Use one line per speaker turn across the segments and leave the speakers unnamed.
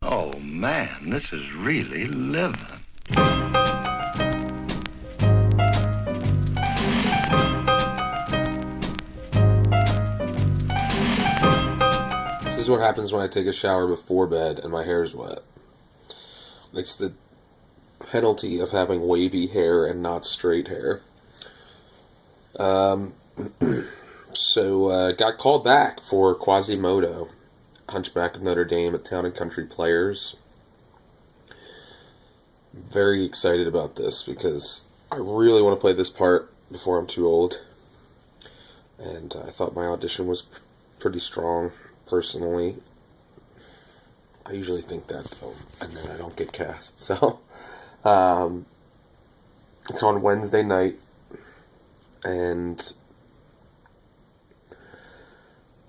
Oh, man, this is really living.
This is what happens when I take a shower before bed and my hair's wet. It's the penalty of having wavy hair and not straight hair. So got called back for Quasimodo, Hunchback of Notre Dame at Town and Country Players. Very excited about this because I really want to play this part before I'm too old. And I thought my audition was pretty strong, personally. I usually think that, though, and then I don't get cast. So, it's on Wednesday night, and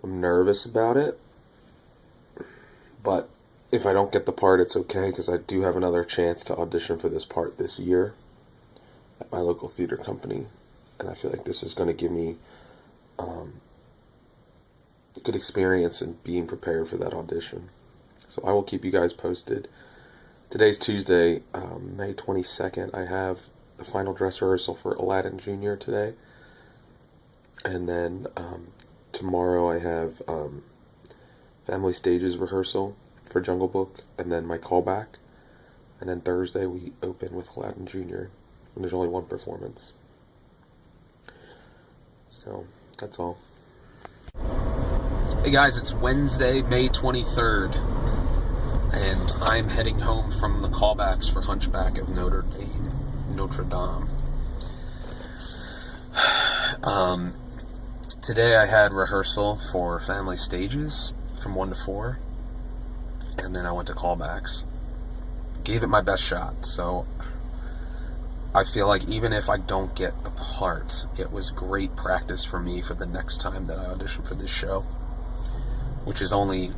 I'm nervous about it. But if I don't get the part, it's okay, because I do have another chance to audition for this part this year at my local theater company. And I feel like this is going to give me a good experience in being prepared for that audition. So I will keep you guys posted. Today's Tuesday, May 22nd. I have the final dress rehearsal for Aladdin Jr. today. And then tomorrow I have Family Stages rehearsal for Jungle Book, and then my callback. And then Thursday we open with Aladdin Jr. and there's only one performance. So that's all. Hey guys, it's Wednesday, May 23rd, and I'm heading home from the callbacks for Hunchback of Notre Dame. Today I had rehearsal for Family Stages from 1 to 4, and then I went to callbacks. Gave it my best shot, so I feel like even if I don't get the part, it was great practice for me for the next time that I audition for this show, which is only,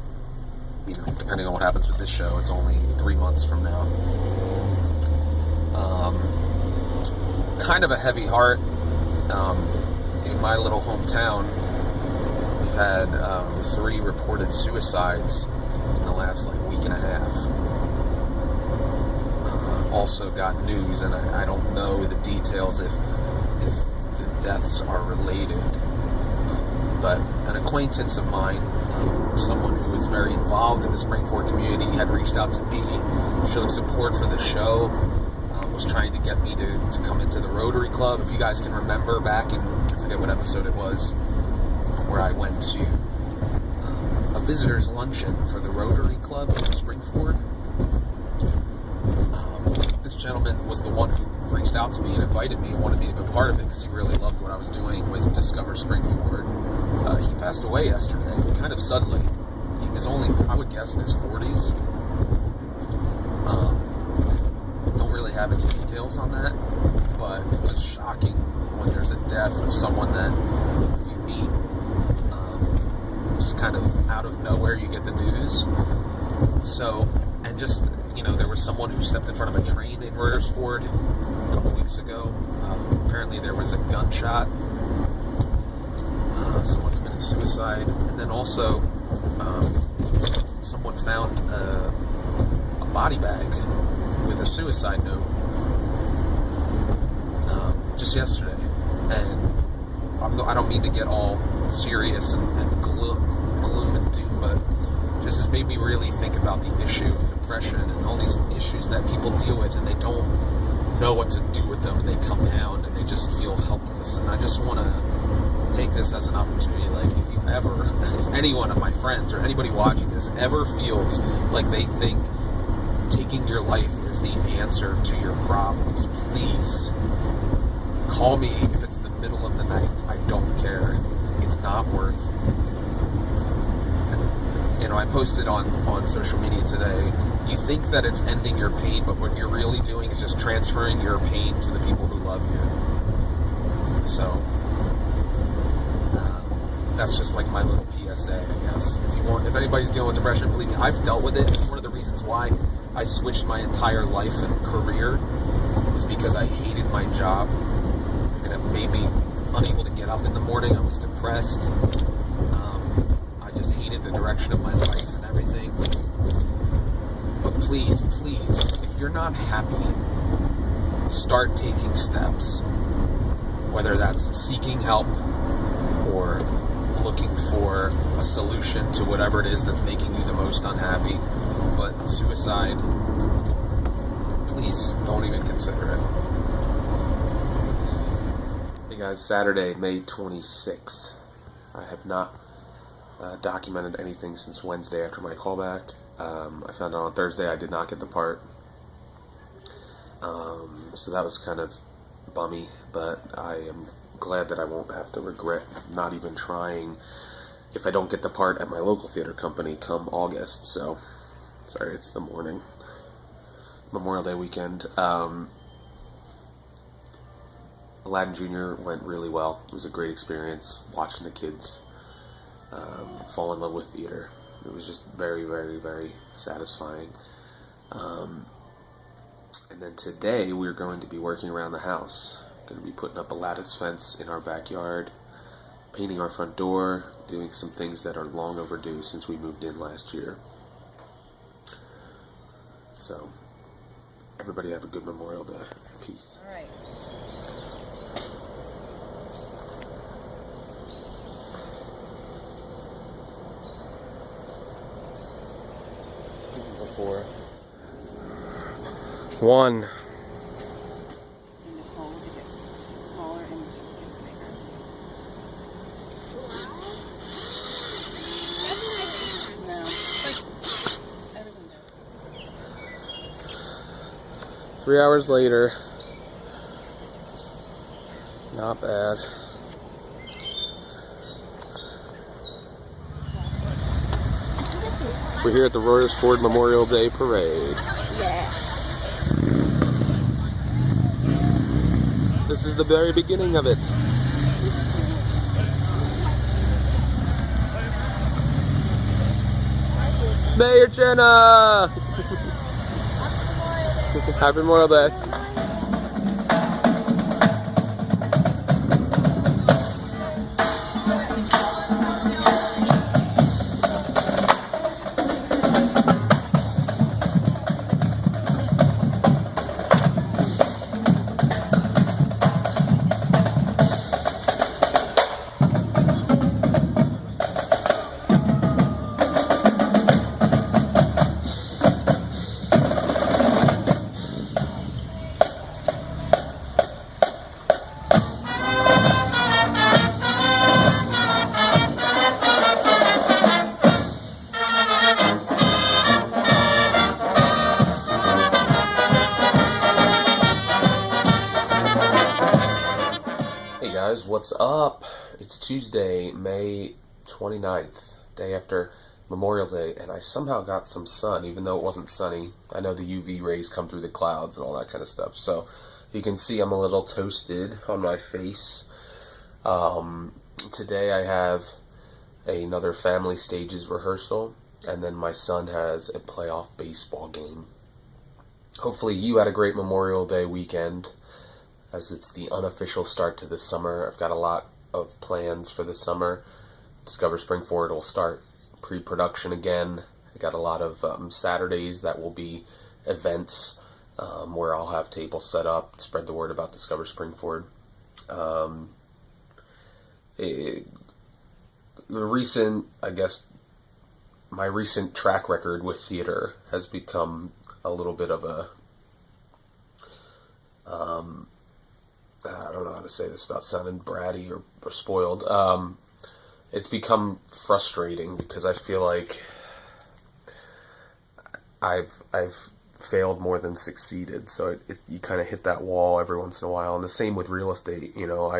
depending on what happens with this show, it's only 3 months from now. Kind of a heavy heart. In my little hometown, we've had 3 reported suicides in the last week and a half. Also got news, and I don't know the details if the deaths are related, but an acquaintance of mine, someone who is very involved in the Springford community, had reached out to me, showed support for the show, was trying to get me to come into the Rotary Club. If you guys can remember back in, I forget what episode it was, where I went to a visitor's luncheon for the Rotary Club in Springford. This gentleman was the one who reached out to me and invited me and wanted me to be a part of it because he really loved what I was doing with Discover Springford. He passed away yesterday, kind of suddenly. He was only, I would guess, in his 40s. Don't really have any details on that, but it's just shocking when there's a death of someone that you meet. Just kind of out of nowhere you get the news. So, and just, there was someone who stepped in front of a train in Royersford a couple weeks ago. Apparently there was a gunshot. Someone committed suicide. And then also, someone found a body bag with a suicide note just yesterday. And I don't mean to get all serious and gloom and doom, but just has made me really think about the issue of depression and all these issues that people deal with, and they don't know what to do with them, and they compound, and they just feel helpless. And I just want to take this as an opportunity, if anyone of my friends or anybody watching this ever feels like they think taking your life is the answer to your problems, please call me if it's the middle of the night. I don't care. It's not worth. I posted on social media today, you think that it's ending your pain, but what you're really doing is just transferring your pain to the people who love you. So, that's just my little PSA, I guess. If anybody's dealing with depression, believe me, I've dealt with it. It's one of the reasons why I switched my entire life and career, was because I hated my job, and it made me unable to get up in the morning. I was depressed. I just hated the direction of my life and everything. please, if you're not happy, start taking steps. Whether that's seeking help or looking for a solution to whatever it is that's making you the most unhappy. But suicide, please don't even consider it. Hey guys, Saturday, May 26th. I have not documented anything since Wednesday after my callback. I found out on Thursday I did not get the part. So that was kind of bummy, but I am glad that I won't have to regret not even trying if I don't get the part at my local theater company come August. So, sorry, it's the morning. Memorial Day weekend. Aladdin Jr. went really well. It was a great experience watching the kids fall in love with theater. It was just very, very, very satisfying. And then today we're going to be working around the house. Going to be putting up a lattice fence in our backyard, painting our front door, doing some things that are long overdue since we moved in last year. So, everybody have a good Memorial Day. Peace.
All right.
Before. One.
And the hole gets smaller and gets bigger. No. Like, everything does.
3 hours later. Not bad. We're here at the Royersford Memorial Day Parade.
Yeah.
This is the very beginning of it. Mayor Jenna! Happy Memorial Day. Hey guys, what's up? It's Tuesday, May 29th, day after Memorial Day, and I somehow got some sun, even though it wasn't sunny. I know the UV rays come through the clouds and all that kind of stuff, so you can see I'm a little toasted on my face. Today I have another family stages rehearsal, and then my son has a playoff baseball game. Hopefully you had a great Memorial Day weekend, as it's the unofficial start to the summer. I've got a lot of plans for the summer. Discover Spring Forward will start pre-production again. I got a lot of Saturdays that will be events where I'll have tables set up, spread the word about Discover Spring Forward. My recent track record with theater has become a little bit of a I don't know how to say this without sounding bratty or spoiled. It's become frustrating because I feel like I've failed more than succeeded. So you kind of hit that wall every once in a while. And the same with real estate. You know,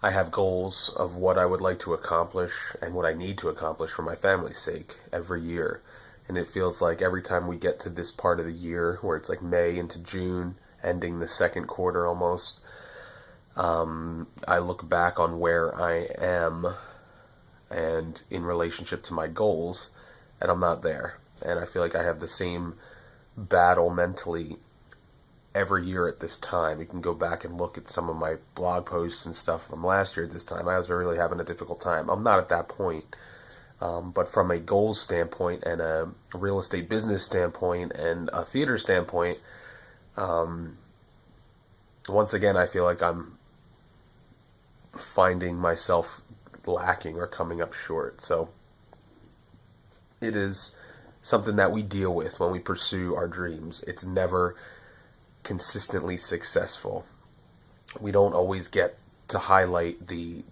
I have goals of what I would like to accomplish and what I need to accomplish for my family's sake every year. And it feels like every time we get to this part of the year where it's like May into June, ending the second quarter almost, I look back on where I am and in relationship to my goals, and I'm not there. And I feel like I have the same battle mentally every year at this time. You can go back and look at some of my blog posts and stuff from last year at this time. I was really having a difficult time. I'm not at that point. But from a goals standpoint and a real estate business standpoint and a theater standpoint, once again, I feel like I'm finding myself lacking or coming up short. So it is something that we deal with when we pursue our dreams. It's never consistently successful. We don't always get to highlight the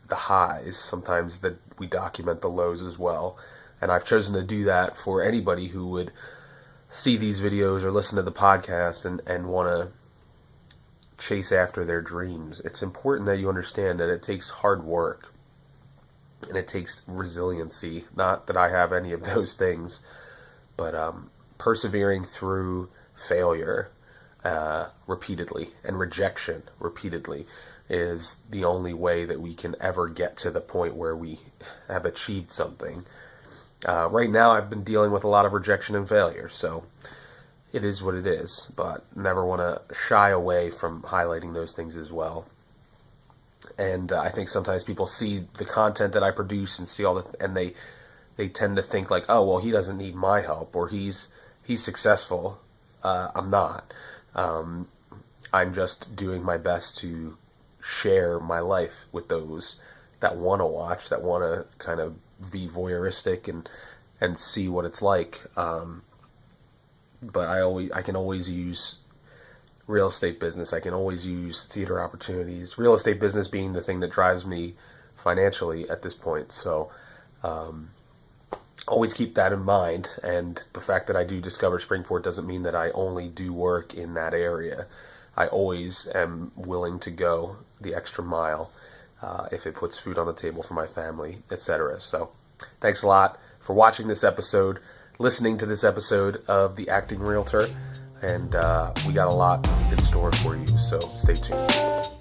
highs. Sometimes that we document the lows as well. And I've chosen to do that for anybody who would see these videos or listen to the podcast and want to chase after their dreams. It's important that you understand that it takes hard work and it takes resiliency. Not that I have any of those things, but persevering through failure repeatedly and rejection repeatedly is the only way that we can ever get to the point where we have achieved something. Right now I've been dealing with a lot of rejection and failure, so it is what it is, but never want to shy away from highlighting those things as well. And I think sometimes people see the content that I produce and see and they tend to think like, oh, well, he doesn't need my help, or he's successful. I'm not. I'm just doing my best to share my life with those that want to watch, that want to kind of be voyeuristic and see what it's like. But I can always use real estate business. I can always use theater opportunities. Real estate business being the thing that drives me financially at this point. So always keep that in mind. And the fact that I do Discover Springport doesn't mean that I only do work in that area. I always am willing to go the extra mile if it puts food on the table for my family, etc. So thanks a lot for watching this episode, listening to this episode of The Acting Realtor, and we got a lot in store for you, so stay tuned.